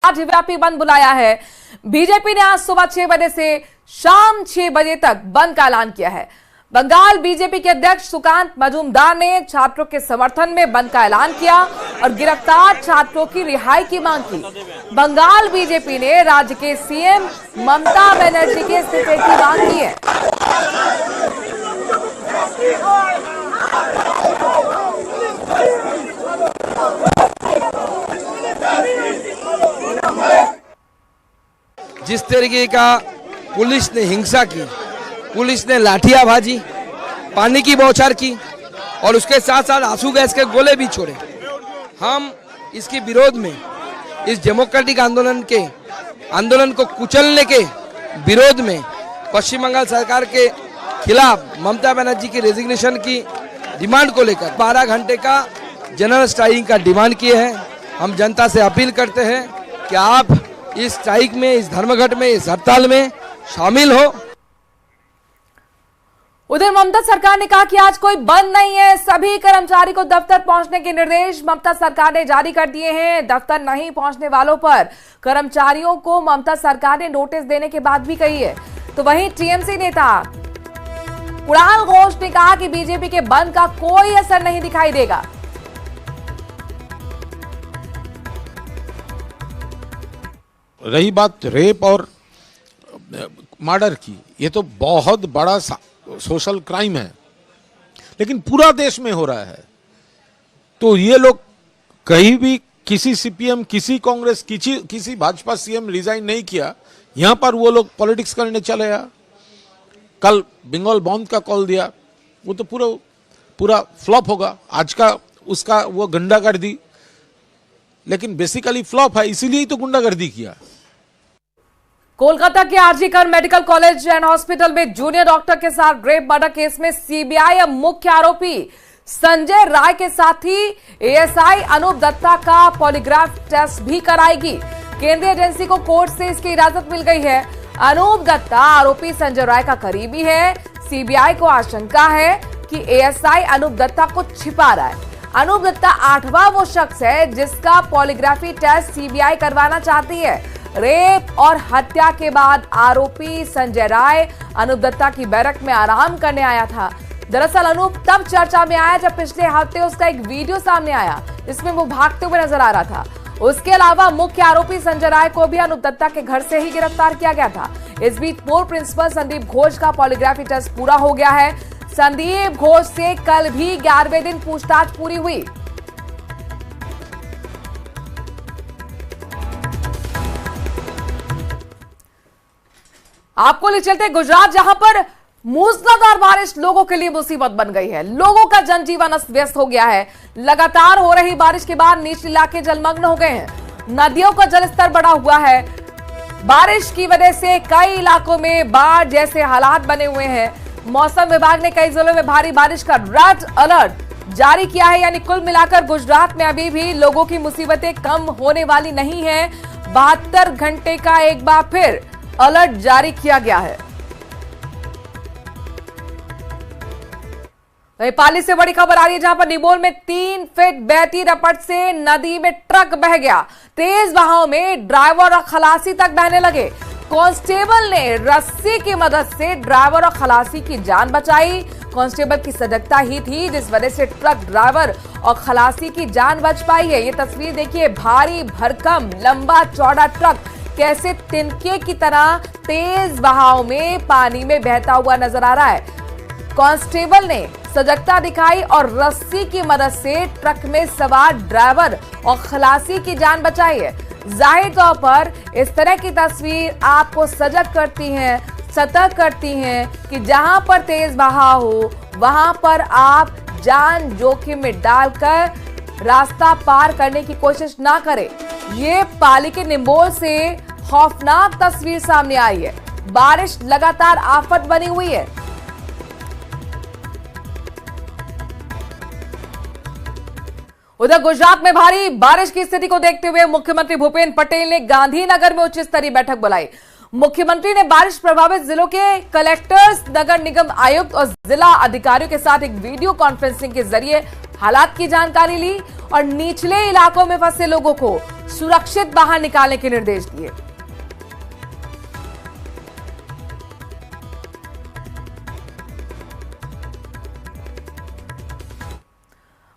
राज्यव्यापी बंद बुलाया है। बीजेपी ने आज सुबह 6 बजे से शाम 6 बजे तक बंद का ऐलान किया है। बंगाल बीजेपी के अध्यक्ष सुकांत मजूमदार ने छात्रों के समर्थन में बंद का ऐलान किया और गिरफ्तार छात्रों की रिहाई की मांग की। बंगाल बीजेपी ने राज्य के सीएम ममता बनर्जी के इस्तीफे की मांग की है। जिस तरीके का पुलिस ने हिंसा की, पुलिस ने लाठियां भाजी, पानी की बौछार की और उसके साथ साथ आंसू गैस के गोले भी छोड़े। हम इसके विरोध में, इस डेमोक्रेटिक आंदोलन को कुचलने के विरोध में पश्चिम बंगाल सरकार के खिलाफ ममता बनर्जी की रेजिग्नेशन की डिमांड को लेकर 12 घंटे का जनरल स्ट्राइक का डिमांड किए हैं। हम जनता से अपील करते हैं कि आप इस स्ट्राइक में, इस धर्मघट में, इस हड़ताल में शामिल हो। उधर ममता सरकार ने कहा कि आज कोई बंद नहीं है, सभी कर्मचारी को दफ्तर पहुंचने के निर्देश ममता सरकार ने जारी कर दिए हैं। दफ्तर नहीं पहुंचने वालों पर कर्मचारियों को ममता सरकार ने नोटिस देने के बाद भी कही है। तो वहीं टीएमसी नेता कुणाल घोष ने कहा कि बीजेपी के बंद का कोई असर नहीं दिखाई देगा। रही बात रेप और मर्डर की, ये तो बहुत बड़ा सोशल क्राइम है, लेकिन पूरा देश में हो रहा है। तो ये लोग कहीं भी किसी सीपीएम, किसी कांग्रेस, किसी भाजपा सीएम रिजाइन नहीं किया, यहां पर वो लोग पॉलिटिक्स करने चले आया। कल बंगाल बंद का कॉल दिया, वो तो पूरा फ्लॉप होगा। आज का उसका वो गुंडागर्दी, लेकिन बेसिकली फ्लॉप है, इसीलिए तो गुंडागर्दी किया। कोलकाता के RG medical college and hospital में जूनियर डॉक्टर के साथ रेप मर्डर केस में सीबीआई अब मुख्य आरोपी संजय राय के साथ ही एएसआई अनूप दत्ता का पॉलीग्राफ टेस्ट भी कराएगी। केंद्रीय एजेंसी को कोर्ट से इसकी इजाजत मिल गई है। अनूप दत्ता आरोपी संजय राय का करीबी है। सीबीआई को आशंका है कि एएसआई अनूप दत्ता को छिपा रहा है। अनूप दत्ता 8वां वो शख्स है जिसका पॉलीग्राफी टेस्ट सीबीआई करवाना चाहती है। रेप और हत्या के बाद आरोपी संजय राय अनूप दत्ता की बैरक में आराम करने आया था। दरअसल अनूप तब चर्चा में आया जब पिछले हफ्ते उसका एक वीडियो सामने आया जिसमें वो भागते हुए नजर आ रहा था। उसके अलावा मुख्य आरोपी संजय राय को भी अनूप दत्ता के घर से ही गिरफ्तार किया गया था। इस बीच पूर्व प्रिंसिपल संदीप घोष का पॉलीग्राफी टेस्ट पूरा हो गया है। संदीप घोष से कल भी 11वें दिन पूछताछ पूरी हुई। आपको ले चलते गुजरात, जहां पर मूसलाधार बारिश लोगों के लिए मुसीबत बन गई है। लोगों का जनजीवन अस्त व्यस्त हो गया है। लगातार हो रही बारिश के बाद निचले इलाके जलमग्न हो गए हैं। नदियों का जलस्तर बढ़ा हुआ है। बारिश की वजह से कई इलाकों में बाढ़ जैसे हालात बने हुए हैं। मौसम विभाग ने कई जिलों में भारी बारिश का रेड अलर्ट जारी किया है। यानी कुल मिलाकर गुजरात में अभी भी लोगों की मुसीबतें कम होने वाली नहीं है। 72 घंटे का एक बार फिर अलर्ट जारी किया गया है। पाली से बड़ी खबर आ रही है, जहां पर निबोल में 3 फीट बहती रपट से नदी में ट्रक बह गया। तेज बहाव में ड्राइवर और खलासी तक बहने लगे। कांस्टेबल ने रस्सी की मदद से ड्राइवर और खलासी की जान बचाई। कांस्टेबल की सजगता ही थी जिस वजह से ट्रक ड्राइवर और खलासी की जान बच पाई है। ये तस्वीर देखिए, भारी भरकम लंबा चौड़ा ट्रक कैसे तिनके की तरह तेज बहाव में पानी में बहता हुआ नजर आ रहा है। कांस्टेबल ने सजगता दिखाई और रस्सी की मदद से ट्रक में सवार ड्राइवर और खलासी की जान बचाई है। जाहिर तौर पर इस तरह की तस्वीर आपको सजग करती हैं, सतर्क करती हैं कि जहां पर तेज बहाव हो वहां पर आप जान जोखिम में डालकर रास्ता पार करने की कोशिश ना करें। ये पाली के निम्बोल से खौफनाक तस्वीर सामने आई है। बारिश लगातार आफत बनी हुई है। उधर गुजरात में भारी बारिश की स्थिति को देखते हुए मुख्यमंत्री भूपेंद्र पटेल ने गांधीनगर में उच्च स्तरीय बैठक बुलाई। मुख्यमंत्री ने बारिश प्रभावित जिलों के कलेक्टर्स, नगर निगम आयुक्त और जिला अधिकारियों के साथ एक वीडियो कॉन्फ्रेंसिंग के जरिए हालात की जानकारी ली और निचले इलाकों में फंसे लोगों को सुरक्षित बाहर निकालने के निर्देश दिए।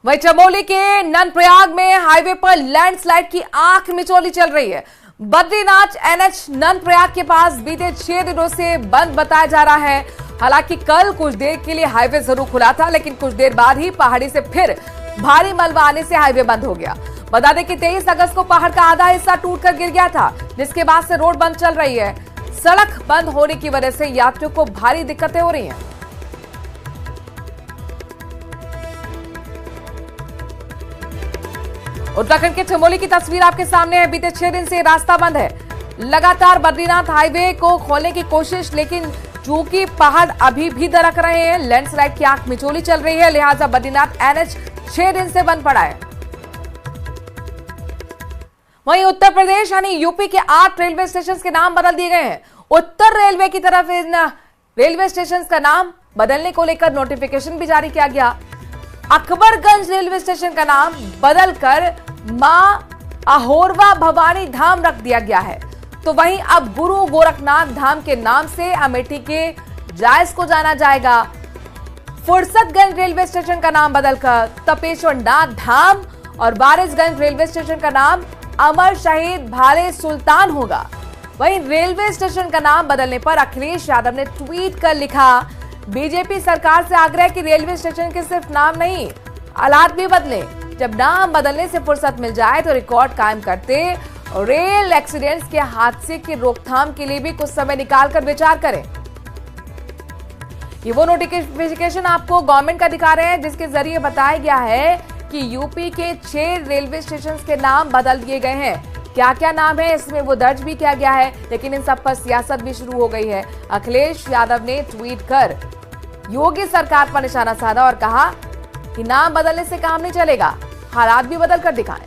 वहीं चमोली के ननप्रयाग में हाईवे पर लैंडस्लाइड की आंख मिचौली चल रही है। बद्रीनाथ एनएच ननप्रयाग के पास बीते 6 दिनों से बंद बताया जा रहा है। हालांकि कल कुछ देर के लिए हाईवे जरूर खुला था, लेकिन कुछ देर बाद ही पहाड़ी से फिर भारी मलबा आने से हाईवे बंद हो गया। बता दें कि 23 अगस्त को पहाड़ का आधा हिस्सा टूटकर गिर गया था, जिसके बाद से रोड बंद चल रही है। सड़क बंद होने की वजह से यात्रियों को भारी दिक्कतें हो रही हैं। उत्तराखंड के चमोली की तस्वीर आपके सामने है। बीते 6 दिन से रास्ता बंद है। लगातार बद्रीनाथ हाईवे को खोलने की कोशिश, लेकिन चूंकि पहाड़ अभी भी दरक रहे हैं, लैंडस्लाइड की आंख मिचौली चल रही है, लिहाजा बद्रीनाथ एनएच 6 दिन से बंद पड़ा है। वहीं उत्तर प्रदेश यानी यूपी के 8 रेलवे स्टेशन के नाम बदल दिए गए हैं। उत्तर रेलवे की तरफ इन रेलवे स्टेशन का नाम बदलने को लेकर नोटिफिकेशन भी जारी किया गया। अकबरगंज रेलवे स्टेशन का नाम बदलकर मां अहोरवा भवानी धाम रख दिया गया है। तो वहीं अब गुरु गोरखनाथ धाम के नाम से अमेठी के जायस को जाना जाएगा। फुर्सतगंज रेलवे स्टेशन का नाम बदलकर तपेश्वर नाथ धाम और वारिसगंज रेलवे स्टेशन का नाम अमर शहीद भाले सुल्तान होगा। वहीं रेलवे स्टेशन का नाम बदलने पर अखिलेश यादव ने ट्वीट कर लिखा, बीजेपी सरकार से आग्रह कि रेलवे स्टेशन के सिर्फ नाम नहीं, हालात भी बदले। जब नाम बदलने से फुर्सत मिल जाए तो रिकॉर्ड कायम करते और रेल एक्सीडेंट्स के हादसे की रोकथाम के लिए भी कुछ समय निकालकर विचार करें। ये वो नोटिफिकेशन आपको गवर्नमेंट का दिखा रहे हैं, जिसके जरिए बताया गया है कि यूपी के 6 रेलवे स्टेशन के नाम बदल दिए गए हैं। क्या क्या नाम है इसमें वो दर्ज भी किया गया है, लेकिन इन सब पर सियासत भी शुरू हो गई है। अखिलेश यादव ने ट्वीट कर योगी सरकार पर निशाना साधा और कहा कि नाम बदलने से काम नहीं चलेगा, हालात भी बदल कर दिखाएं।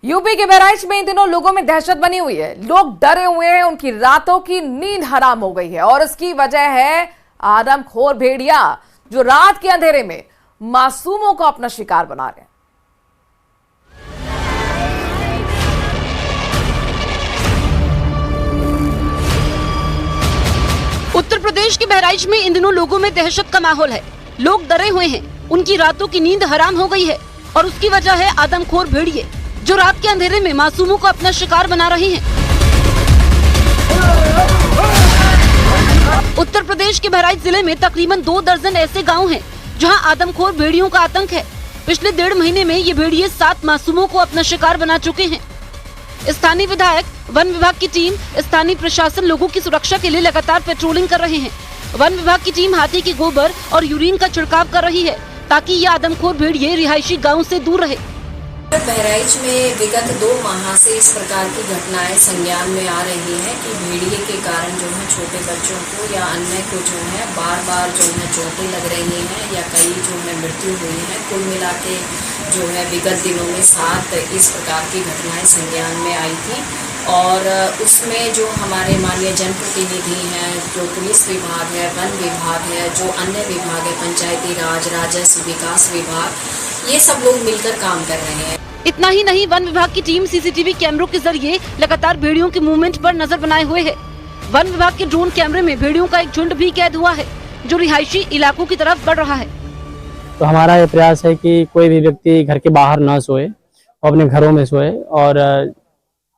यूपी के बहराइच में इन दिनों लोगों में दहशत बनी हुई है। लोग डरे हुए हैं, उनकी रातों की नींद हराम हो गई है और इसकी वजह है आदमखोर भेड़िया, जो रात के अंधेरे में मासूमों को अपना शिकार बना रहे हैं। उत्तर प्रदेश के बहराइच में इन दिनों लोगों में दहशत का माहौल है। लोग डरे हुए हैं, उनकी रातों की नींद हराम हो गई है और उसकी वजह है आदमखोर भेड़िए, जो रात के अंधेरे में मासूमों को अपना शिकार बना रहे हैं। उत्तर प्रदेश के बहराइच जिले में तकरीबन 2 दर्जन ऐसे गांव हैं जहां आदमखोर भेड़ियों का आतंक है। पिछले 1.5 महीने में ये भेड़िए 7 मासूमों को अपना शिकार बना चुके हैं। स्थानीय विधायक, वन विभाग की टीम, स्थानीय प्रशासन लोगों की सुरक्षा के लिए लगातार पेट्रोलिंग कर रहे हैं। वन विभाग की टीम हाथी के गोबर और यूरिन का छिड़काव कर रही है ताकि ये आदमखोर भेड़िए रिहायशी गाँव से दूर रहे। बहराइच में विगत 2 माह से इस प्रकार की घटनाएं संज्ञान में आ रही हैं कि भेड़िए के कारण जो है छोटे बच्चों को या अन्य को जो है बार जो है चोटें लग रही हैं या कई जो है मृत्यु हुई है। कुल मिला के जो है विगत दिनों में 7 इस प्रकार की घटनाएं संज्ञान में आई थी और उसमें जो हमारे माननीय जनप्रतिनिधि हैं, जो पुलिस विभाग है, वन विभाग है, जो अन्य विभाग है, पंचायती राज, राजस्व विकास विभाग, ये सब लोग मिलकर काम कर रहे हैं। इतना ही नहीं, वन विभाग की टीम सीसीटीवी कैमरों के जरिए लगातार भेड़ियों के मूवमेंट पर नजर बनाए हुए है। वन विभाग के ड्रोन कैमरे में भेड़ियों का एक झुंड भी कैद हुआ है जो रिहायशी इलाकों की तरफ बढ़ रहा है। तो हमारा ये प्रयास है कि कोई भी व्यक्ति घर के बाहर न सोए, अपने घरों में सोए और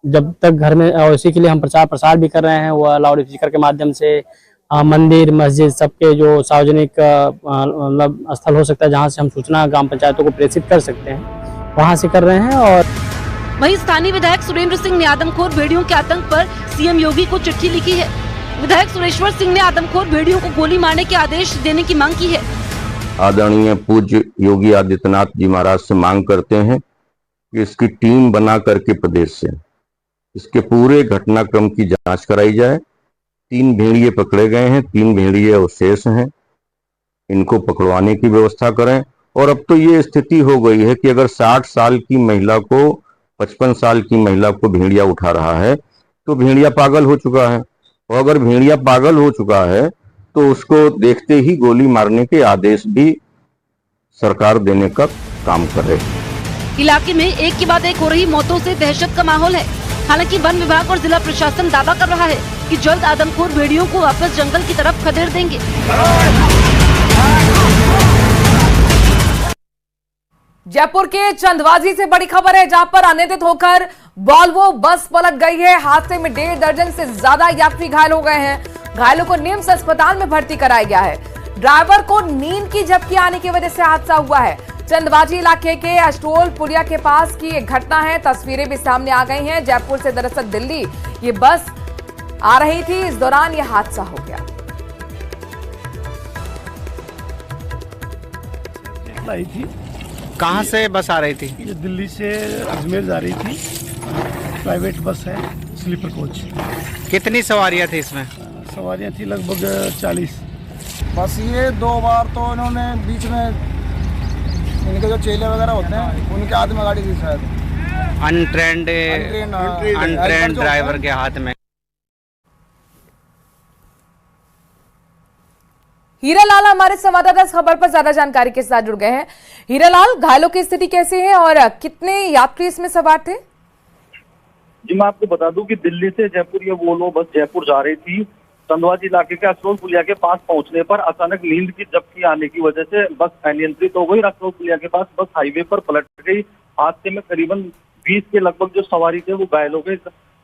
जब तक घर में, और इसी के लिए हम प्रचार प्रसार भी कर रहे हैं, वो लाउड स्पीकर के माध्यम से मंदिर, मस्जिद, सबके जो सार्वजनिक मतलब स्थल हो सकता है जहां से हम सूचना ग्राम पंचायतों को प्रेषित कर सकते हैं, वहां से कर रहे हैं। और वहीं स्थानीय विधायक सुरेंद्र सिंह ने आदमखोर भेड़ियों के आतंक पर सीएम योगी को चिट्ठी लिखी है। विधायक सुरेश्वर सिंह ने आदमखोर भेड़ियों को गोली मारने के आदेश देने की मांग की है। आदरणीय पूज्य योगी आदित्यनाथ जी महाराज से मांग करते हैं कि इसकी टीम बना करके प्रदेश से इसके पूरे घटनाक्रम की जांच कराई जाए 3 भेड़िए पकड़े गए हैं, 3 भेड़िए अवशेष हैं, इनको पकड़वाने की व्यवस्था करें। और अब तो ये स्थिति हो गई है कि अगर 60 साल की महिला को 55 साल की महिला को भेड़िया उठा रहा है तो भेड़िया पागल हो चुका है, और अगर भेड़िया पागल हो चुका है तो उसको देखते ही गोली मारने के आदेश भी सरकार देने का काम करे। इलाके में एक के बाद एक हो रही मौतों से दहशत का माहौल है। हालांकि वन विभाग और जिला प्रशासन दावा कर रहा है कि जल्द आदमखोर भेड़ियों को वापस जंगल की तरफ खदेड़ देंगे। जयपुर के चंदवाजी से बड़ी खबर है, जहां पर अनियंत्रित होकर वॉल्वो बस पलट गई है। हादसे में 1.5 दर्जन से ज्यादा यात्री घायल हो गए हैं। घायलों को निम्स अस्पताल में भर्ती कराया गया है। ड्राइवर को नींद की झपकी आने की वजह से हादसा हुआ है। चंदवाजी इलाके के अस्टोल पुलिया के पास की एक घटना है। तस्वीरें भी सामने आ गई हैं। जयपुर से दरअसल दिल्ली ये बस आ रही थी, इस दौरान यह हादसा हो गया। कहाँ से बस आ रही थी? ये दिल्ली से अजमेर जा रही थी। प्राइवेट बस है, स्लीपर कोच। कितनी सवारियाँ थी इसमें? सवारियाँ थी लगभग 40। बस ये 2 बार तो इन्होंने बीच में इनके जो चेले वगैरह होते हैं उनके हाथ में गाड़ी थी शायद। अनट्रेंड ड्राइवर के हाथ में। हीरालाल हमारे संवाददाता इस खबर पर ज्यादा जानकारी के साथ जुड़ गए हैं। हीरालाल, घायलों की स्थिति कैसी है और कितने यात्री इसमें सवार थे? जी मैं आपको बता दूं कि दिल्ली से जयपुर ये वोल्वो बस जयपुर जा रही थी। चंदवाजी इलाके के अस्टोल पुलिया के पास पहुंचने पर अचानक नींद की झपकी आने की वजह से बस अनियंत्रित हो गई। अस्टोल पुलिया के पास बस हाईवे पर पलट गई। हादसे में करीबन 20 के लगभग जो सवारी थे वो घायल हो गए।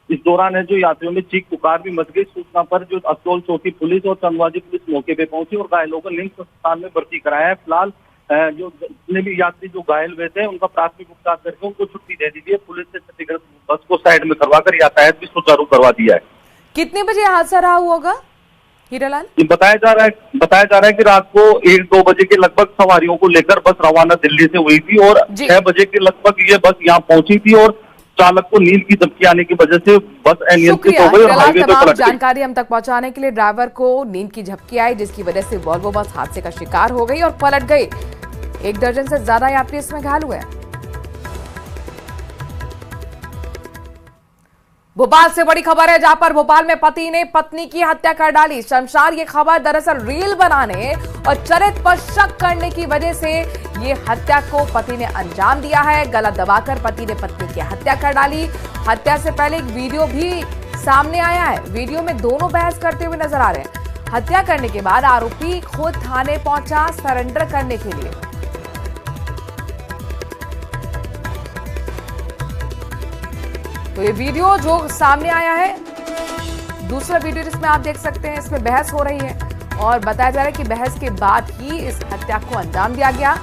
इस दौरान है जो यात्रियों में चीख पुकार भी मच गई। सूचना पर जो अस्टोल चौकी पुलिस और चंदवाजी पुलिस मौके पे पहुंची और घायलों को निम्स अस्पताल में भर्ती कराया है। फिलहाल जो जितने भी यात्री जो घायल हुए थे उनका प्राथमिक उपचार करके उनको छुट्टी दे दी है। पुलिस ने क्षतिग्रस्त बस को साइड में करवाकर यातायात भी सुचारू करवा दिया है। कितने बजे हादसा रहा होगा हीरालाल? बताया जा रहा है कि रात को 1-2 बजे के लगभग सवारियों को लेकर बस रवाना दिल्ली से हुई थी और 6 बजे के लगभग ये बस यहाँ पहुंची थी और चालक को नींद की झपकी आने की वजह से बस अनियंत्रित हो गई और हाईवे पे पलट गई। जानकारी हम तक पहुंचाने के लिए ड्राइवर को नींद की झपकी आई, जिसकी वजह से वॉल्वो बस हादसे का शिकार हो गई और पलट गई। 1 दर्जन से ज्यादा यात्री इसमें घायल हुए। भोपाल से बड़ी खबर है, जहां पर भोपाल में पति ने पत्नी की हत्या कर डाली। शमशार ये खबर दरअसल रील बनाने और चरित्र पर शक करने की वजह से ये हत्या को पति ने अंजाम दिया है। गला दबाकर पति ने पत्नी की हत्या कर डाली। हत्या से पहले एक वीडियो भी सामने आया है। वीडियो में दोनों बहस करते हुए नजर आ रहे हैं। हत्या करने के बाद आरोपी खुद थाने पहुंचा सरेंडर करने के लिए। तो ये वीडियो जो सामने आया है, दूसरा वीडियो जिसमें आप देख सकते हैं, इसमें बहस हो रही है और बताया जा रहा है कि बहस के बाद ही इस हत्या को अंजाम दिया गया।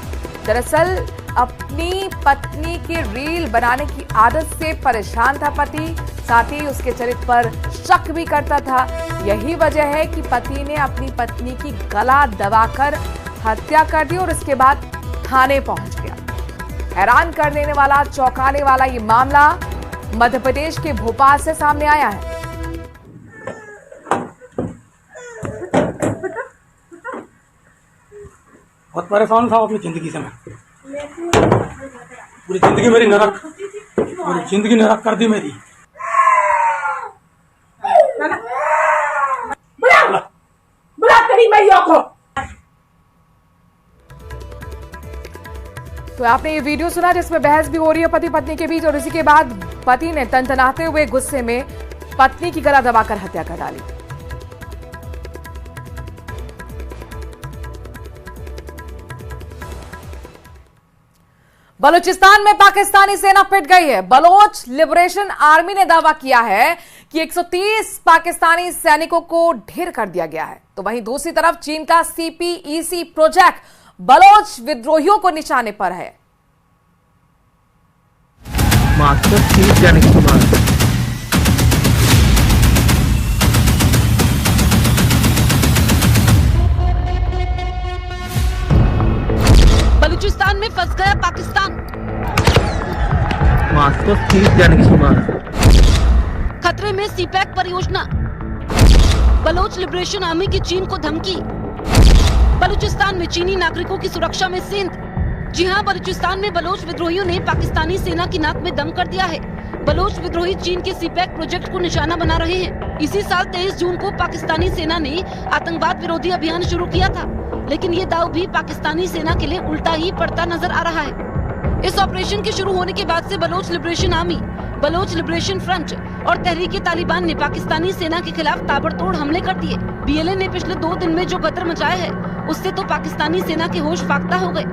दरअसल अपनी पत्नी की रील बनाने की आदत से परेशान था पति, साथ ही उसके चरित्र पर शक भी करता था। यही वजह है कि पति ने अपनी पत्नी की गला दबाकर हत्या कर दी और इसके बाद थाने पहुंच गया। हैरान कर देने वाला, चौंकाने वाला ये मामला मध्य प्रदेश के भोपाल से सामने आया है। बहुत परेशान था अपनी जिंदगी से। मैं पूरी जिंदगी मेरी नरक, पूरी जिंदगी नरक कर दी मेरी। बुला तेरी मैया को। तो आपने ये वीडियो सुना जिसमें बहस भी हो रही है पति पत्नी के बीच और इसी के बाद पति ने तनतनाते हुए गुस्से में पत्नी की गला दबाकर हत्या कर डाली। बलूचिस्तान में पाकिस्तानी सेना पिट गई है। बलोच लिबरेशन आर्मी ने दावा किया है कि 130 पाकिस्तानी सैनिकों को ढेर कर दिया गया है। तो वहीं दूसरी तरफ चीन का CPEC प्रोजेक्ट बलोच विद्रोहियों को निशाने पर है। बलूचिस्तान में फंस गया पाकिस्तान। खतरे में सीपैक परियोजना। बलोच लिबरेशन आर्मी की चीन को धमकी। बलूचिस्तान में चीनी नागरिकों की सुरक्षा में सेंध। जी हां, बलूचिस्तान में बलोच विद्रोहियों ने पाकिस्तानी सेना की नाक में दम कर दिया है। बलोच विद्रोही चीन के सीपैक प्रोजेक्ट को निशाना बना रहे हैं। इसी साल 23 जून को पाकिस्तानी सेना ने आतंकवाद विरोधी अभियान शुरू किया था, लेकिन ये दाव भी पाकिस्तानी सेना के लिए उल्टा ही पड़ता नजर आ रहा है। इस ऑपरेशन के शुरू होने के बाद से Baloch liberation army, Baloch liberation front और तहरीक तालिबान ने पाकिस्तानी सेना के खिलाफ ताबड़तोड़ हमले कर दिए। बीएलए ने पिछले 2 दिन में जो गदर मचाया है, उससे तो पाकिस्तानी सेना के होश फाख्ता हो गए।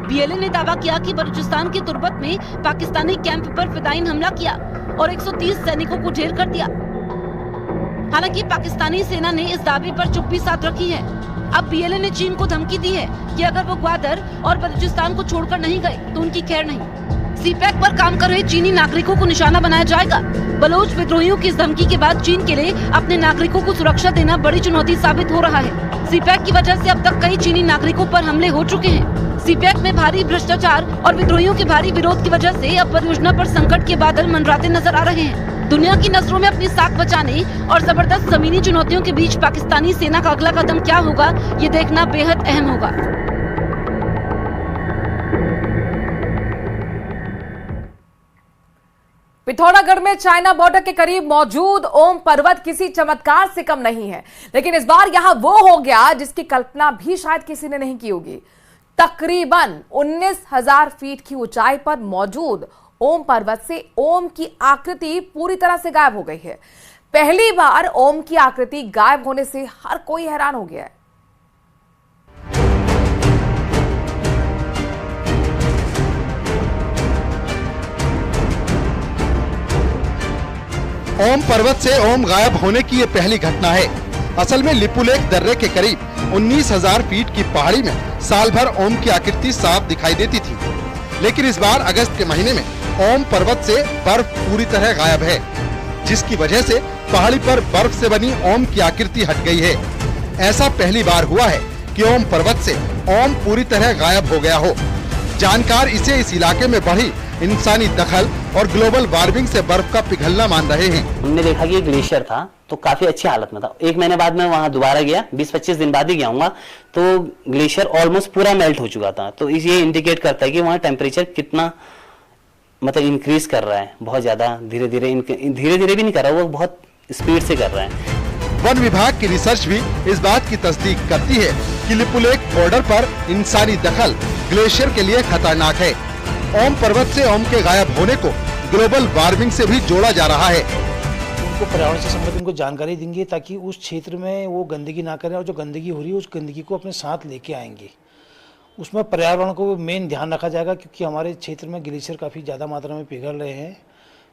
बीएलए ने दावा किया कि बलूचिस्तान के तुर्बत में पाकिस्तानी कैंप पर फिदायीन हमला किया और 130 सैनिकों को ढेर कर दिया। हालांकि पाकिस्तानी सेना ने इस दावे पर चुप्पी साध रखी है। अब बीएलए ने चीन को धमकी दी है कि अगर वो ग्वादर और बलूचिस्तान को छोड़कर नहीं गए तो उनकी खैर नहीं। सीपैक पर काम कर रहे चीनी नागरिकों को निशाना बनाया जाएगा। बलोच विद्रोहियों की इस धमकी के बाद चीन के लिए अपने नागरिकों को सुरक्षा देना बड़ी चुनौती साबित हो रहा है। सीपैक की वजह से अब तक कई चीनी नागरिकों पर हमले हो चुके हैं। सीपैक में भारी भ्रष्टाचार और विद्रोहियों के भारी विरोध की वजह से अब परियोजना पर संकट के बादल मंडराते नजर आ रहे हैं। दुनिया की नजरों में अपनी साख बचाने और जबरदस्त जमीनी चुनौतियों के बीच पाकिस्तानी सेना का अगला कदम क्या होगा, ये देखना बेहद अहम होगा। पिथौरागढ़ में चाइना बॉर्डर के करीब मौजूद ओम पर्वत किसी चमत्कार से कम नहीं है, लेकिन इस बार यहां वो हो गया जिसकी कल्पना भी शायद किसी ने नहीं की होगी। तकरीबन 19,000 फीट की ऊंचाई पर मौजूद ओम पर्वत से ओम की आकृति पूरी तरह से गायब हो गई है। पहली बार ओम की आकृति गायब होने से हर कोई हैरान हो गया है। ओम पर्वत से ओम गायब होने की ये पहली घटना है। असल में लिपुलेख दर्रे के करीब 19,000 फीट की पहाड़ी में साल भर ओम की आकृति साफ दिखाई देती थी, लेकिन इस बार अगस्त के महीने में ओम पर्वत से बर्फ पूरी तरह गायब है, जिसकी वजह से पहाड़ी पर बर्फ से बनी ओम की आकृति हट गई है। ऐसा पहली बार हुआ है कि ओम पर्वत से ओम पूरी तरह गायब हो गया हो। जानकार इसे इस इलाके में बढ़ी इंसानी दखल और ग्लोबल वार्मिंग से बर्फ का पिघलना मान रहे हैं। हमने देखा कि ग्लेशियर था तो काफी अच्छी हालत में था। 1 महीने बाद मैं वहां दोबारा गया, 20-25 दिन बाद ही गया हूँ, तो ग्लेशियर ऑलमोस्ट पूरा मेल्ट हो चुका था। तो ये इंडिकेट करता है कि वहाँ टेम्परेचर कितना मतलब इंक्रीज कर रहा है, बहुत ज्यादा धीरे धीरे भी नहीं कर रहा, वो बहुत स्पीड से कर रहा है। वन विभाग की रिसर्च भी इस बात की तस्दीक करती है कि लिपुलेख बॉर्डर पर इंसानी दखल ग्लेशियर के लिए खतरनाक है। ओम पर्वत से ओम के गायब होने को ग्लोबल वार्मिंग से भी जोड़ा जा रहा है। उनको पर्यावरण से संबंधित उनको जानकारी देंगे ताकि उस क्षेत्र में वो गंदगी ना करें, और जो गंदगी हो रही है उस गंदगी को अपने साथ लेके आएंगे। उसमें पर्यावरण को मेन ध्यान रखा जाएगा, क्योंकि हमारे क्षेत्र में ग्लेशियर काफ़ी ज़्यादा मात्रा में पिघल रहे हैं।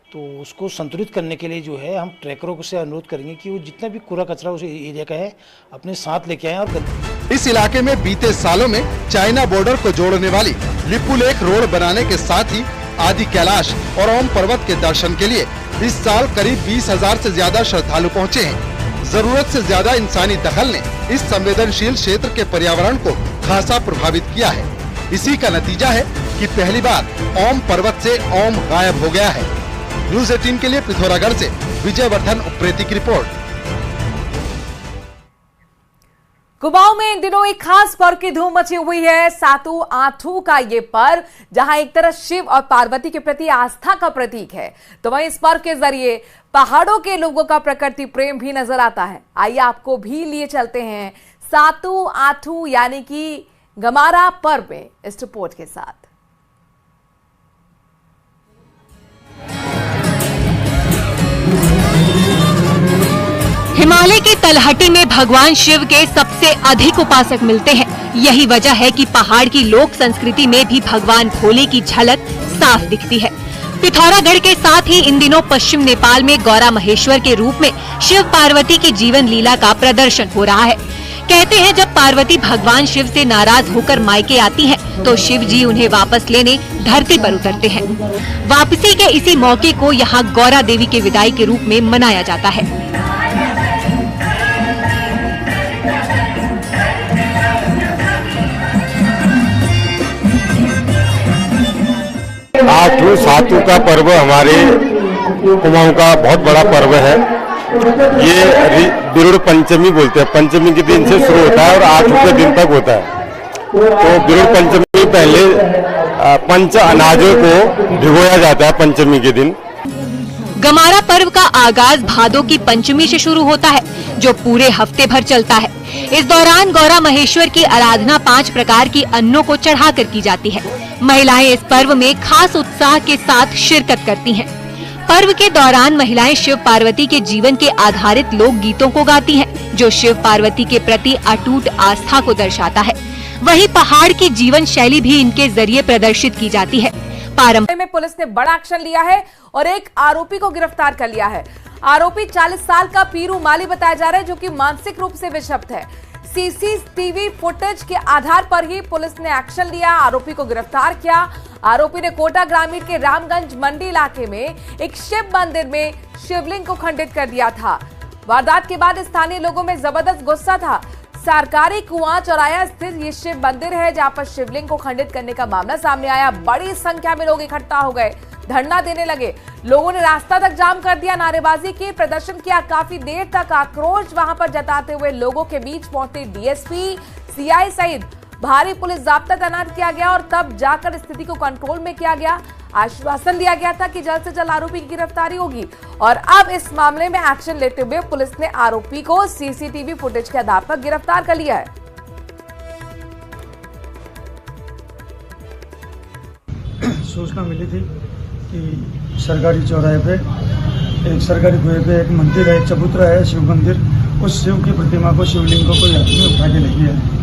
तो उसको संतुलित करने के लिए जो है हम ट्रैकरों से अनुरोध करेंगे कि वो जितना भी कूड़ा कचरा उस एरिया का है अपने साथ लेके आएं। और इस इलाके में बीते सालों में चाइना बॉर्डर को जोड़ने वाली लिपुलेख रोड बनाने के साथ ही आदि कैलाश और ओम पर्वत के दर्शन के लिए इस साल करीब 20,000 से ज्यादा श्रद्धालु पहुँचे हैं। जरूरत से ज्यादा इंसानी दखल ने इस संवेदनशील क्षेत्र के पर्यावरण को खासा प्रभावित किया है। इसी का नतीजा है कि पहली बार ओम पर्वत से ओम गायब हो गया है। न्यूज़ 18 के लिए पिथौरागढ़ से विजयवर्धन उप्रेती की रिपोर्ट। कुमाऊं में इन दिनों एक खास पर्व की धूम मची हुई है। सातु आठू का ये पर्व जहां एक तरफ शिव और पार्वती के प्रति आस्था का प्रतीक है, तो वहीं इस पर्व के जरिए पहाड़ों के लोगों का प्रकृति प्रेम भी नजर आता है। आइए आपको भी लिए चलते हैं सातु आठू यानी कि गमारा पर्व में इस रिपोर्ट के साथ। हिमालय की तलहटी में भगवान शिव के सबसे अधिक उपासक मिलते हैं। यही वजह है कि पहाड़ की लोक संस्कृति में भी भगवान भोले की झलक साफ दिखती है। पिथौरागढ़ के साथ ही इन दिनों पश्चिम नेपाल में गौरा महेश्वर के रूप में शिव पार्वती की जीवन लीला का प्रदर्शन हो रहा है। कहते हैं जब पार्वती भगवान शिव से नाराज होकर मायके आती हैं, तो शिव जी उन्हें वापस लेने धरती पर उतरते हैं। वापसी के इसी मौके को यहाँ गौरा देवी के विदाई के रूप में मनाया जाता है। आठू सातु का पर्व हमारे कुमाऊं का बहुत बड़ा पर्व है। ये बिरुड़ पंचमी बोलते हैं। पंचमी के दिन से शुरू होता है और 8वें दिन तक होता है। तो बिरुड़ पंचमी पहले पंच अनाजों को भिगोया जाता है पंचमी के दिन। गमारा पर्व का आगाज भादों की पंचमी से शुरू होता है, जो पूरे हफ्ते भर चलता है। इस दौरान गौरा महेश्वर की आराधना 5 प्रकार की अन्नों को चढ़ाकर की जाती है। महिलाएं इस पर्व में खास उत्साह के साथ शिरकत करती हैं। पर्व के दौरान महिलाएं शिव पार्वती के जीवन के आधारित लोक गीतों को गाती हैं, जो शिव पार्वती के प्रति अटूट आस्था को दर्शाता है। वहीं पहाड़ की जीवन शैली भी इनके जरिए प्रदर्शित की जाती है। में पुलिस ने बड़ा एक्शन लिया है और एक आरोपी को गिरफ्तार कर लिया है। आरोपी 40 साल का पीरू माली बताया जा रहा है, जो कि मानसिक रूप से विक्षिप्त है। सीसीटीवी फुटेज के आधार पर ही पुलिस ने एक्शन लिया, आरोपी को गिरफ्तार किया। आरोपी ने कोटा ग्रामीण के रामगंज मंडी इलाके में एक शिव मंदिर में शिवलिंग को खंडित कर दिया था। वारदात के बाद स्थानीय लोगों में जबरदस्त गुस्सा था। सरकारी कुआं चौराया स्थित ये शिव मंदिर है, जहां पर शिवलिंग को खंडित करने का मामला सामने आया। बड़ी संख्या में लोग इकट्ठा हो गए, धरना देने लगे। लोगों ने रास्ता तक जाम कर दिया, नारेबाजी की, प्रदर्शन किया। काफी देर तक आक्रोश वहां पर जताते हुए लोगों के बीच पहुंचे डीएसपी, सीआई सहित भारी पुलिस जाब्ता तैनात किया गया और तब जाकर स्थिति को कंट्रोल में किया गया। आश्वासन दिया गया था कि जल्द से जल्द आरोपी की गिरफ्तारी होगी और अब इस मामले में एक्शन लेते हुए पुलिस ने आरोपी को सीसीटीवी फुटेज के आधार पर गिरफ्तार कर लिया है। सूचना मिली थी कि सरकारी चौराहे पे एक सरकारी कुएं पे एक मंदिर है, चबूतरा है, शिव मंदिर। उस शिव की प्रतिमा को, शिवलिंग को कोई आदमी उठा के ले गया है।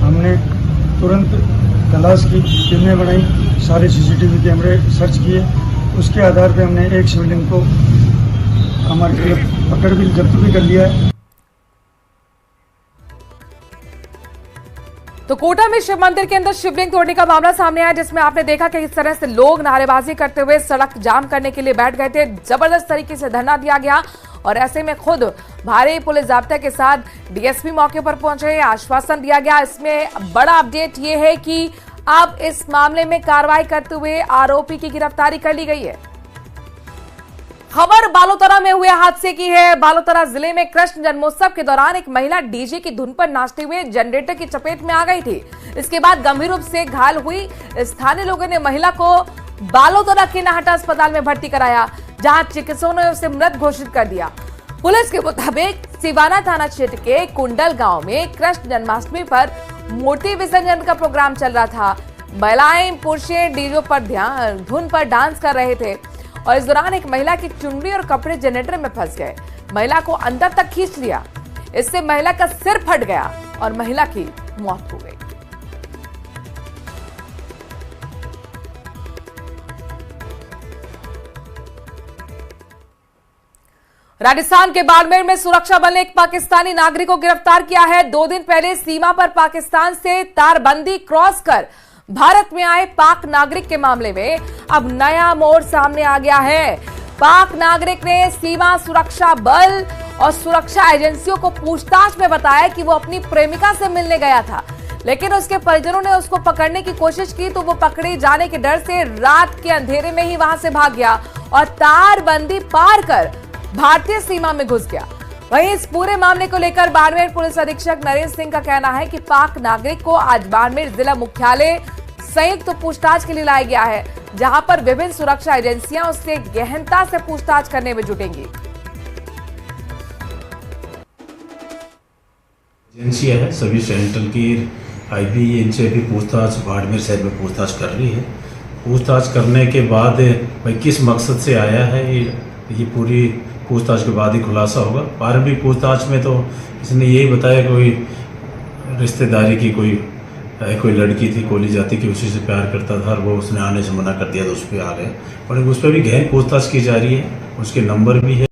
हमने तुरंत तलाश की, टीमें बनाई, सारे सीसीटीवी कैमरे सर्च किए। उसके आधार पे हमने एक शिवलिंग को हमारे पकड़ भी, जब्त भी कर लिया है। तो कोटा में शिव मंदिर के अंदर शिवलिंग तोड़ने का मामला सामने आया, जिसमें आपने देखा कि इस तरह से लोग नारेबाजी करते हुए सड़क जाम करने के लिए बैठ गए थे। जबरदस्त तरीके से धरना दिया गया और ऐसे में खुद भारी पुलिस जाब्ते के साथ डीएसपी मौके पर पहुंचे, आश्वासन दिया गया। इसमें बड़ा अपडेट ये है कि अब इस मामले में कार्रवाई करते हुए आरोपी की गिरफ्तारी कर ली गई है। खबर बालोतरा में हुए हादसे की है। बालोतरा जिले में कृष्ण जन्मोत्सव के दौरान एक महिला डीजे की धुन पर नाचते हुए जनरेटर की चपेट में आ गई थी। इसके बाद गंभीर रूप से घायल हुई। स्थानीय लोगों ने महिला को बालोतरा के नाहटा अस्पताल में भर्ती कराया, जहां चिकित्सकों ने उसे मृत घोषित कर दिया। पुलिस के मुताबिक सिवाना थाना क्षेत्र के कुंडल गांव में कृष्ण जन्माष्टमी पर मूर्ति विसर्जन का प्रोग्राम चल रहा था। महिलाएं पुरुषे डीजे पर धुन पर डांस कर रहे थे और इस दौरान एक महिला की चुनरी और कपड़े जनरेटर में फंस गए। महिला को अंदर तक खींच लिया। इससे महिला का सिर फट गया और महिला की मौत हो गई। राजस्थान के बाड़मेर में सुरक्षा बल ने एक पाकिस्तानी नागरिक को गिरफ्तार किया है। 2 दिन पहले सीमा पर पाकिस्तान से तारबंदी क्रॉस कर भारत में आए पाक नागरिक के मामले में अब नया मोड़ सामने आ गया है। पाक नागरिक ने सीमा सुरक्षा बल और सुरक्षा एजेंसियों को पूछताछ में बताया कि वो अपनी प्रेमिका से मिलने गया था, लेकिन उसके परिजनों ने उसको पकड़ने की कोशिश की तो वो पकड़े जाने के डर से रात के अंधेरे में ही वहां से भाग गया और तारबंदी पार कर भारतीय सीमा में घुस गया। वहीं इस पूरे मामले को लेकर बाड़मेर पुलिस अधीक्षक नरेंद्र सिंह का कहना है कि पाक नागरिक को आज बाड़मेर जिला मुख्यालय संयुक्त पूछताछ के लिए लाया गया है, जहां पर विभिन्न सुरक्षा एजेंसियां उससे गहनता से पूछताछ करने में जुटेंगी। एजेंसियां है, सभी सेंट्रल की आईबी, इनसे भी पूछताछ बाड़मेर शहर में पूछताछ कर रही है। पूछताछ करने के बाद भाई किस मकसद से आया है ये पूरी पूछताछ के बाद ही खुलासा होगा। प्रारंभिक पूछताछ में तो इसने यही बताया कोई रिश्तेदारी की कोई लड़की थी, कोली जाति की, उसी से प्यार करता था और वो उसने आने से मना कर दिया तो उस पर आ गए और उस पर भी गहन पूछताछ की जा रही है। उसके नंबर भी है।